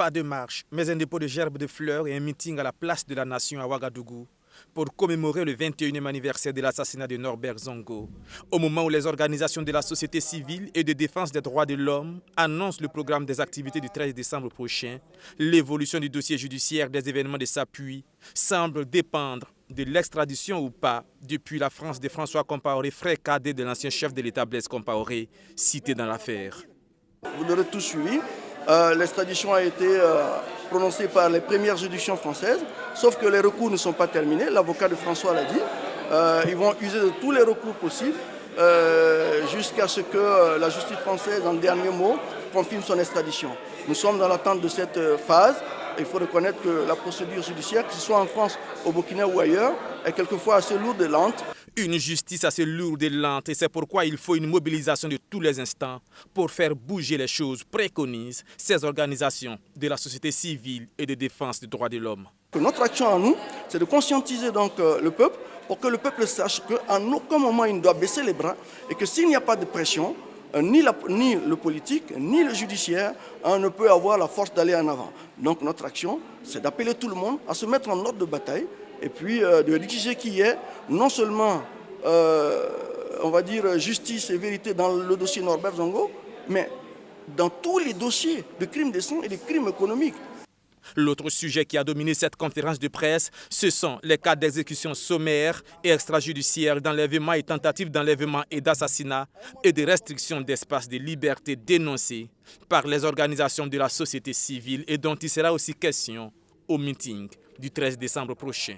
Pas de marche, mais un dépôt de gerbes de fleurs et un meeting à la place de la Nation à Ouagadougou pour commémorer le 21e anniversaire de l'assassinat de Norbert Zongo. Au moment où les organisations de la société civile et de défense des droits de l'homme annoncent le programme des activités du 13 décembre prochain, l'évolution du dossier judiciaire des événements de Sapuy semble dépendre de l'extradition ou pas depuis la France de François Compaoré, frère cadet de l'ancien chef de l'État Blaise Compaoré, cité dans l'affaire. Vous l'aurez tous suivi. L'extradition a été prononcée par les premières juridictions françaises, sauf que les recours ne sont pas terminés. L'avocat de François l'a dit. Ils vont user de tous les recours possibles jusqu'à ce que la justice française, en dernier mot, confirme son extradition. Nous sommes dans l'attente de cette phase. Il faut reconnaître que la procédure judiciaire, que ce soit en France, au Burkina ou ailleurs, est quelquefois assez lourde et lente. Une justice assez lourde et lente, et c'est pourquoi il faut une mobilisation de tous les instants pour faire bouger les choses, préconisent ces organisations de la société civile et de défense des droits de l'homme. Notre action à nous, c'est de conscientiser donc le peuple pour que le peuple sache qu'à aucun moment il ne doit baisser les bras et que s'il n'y a pas de pression, ni le politique, ni le judiciaire ne peut avoir la force d'aller en avant. Donc notre action, c'est d'appeler tout le monde à se mettre en ordre de bataille et puis de exiger qu'il y ait non seulement, on va dire, justice et vérité dans le dossier Norbert Zongo, mais dans tous les dossiers de crimes de sang et de crimes économiques. L'autre sujet qui a dominé cette conférence de presse, ce sont les cas d'exécution sommaire et extrajudiciaire d'enlèvement et tentatives d'enlèvement et d'assassinat et de restriction d'espace de liberté dénoncés par les organisations de la société civile et dont il sera aussi question au meeting du 13 décembre prochain.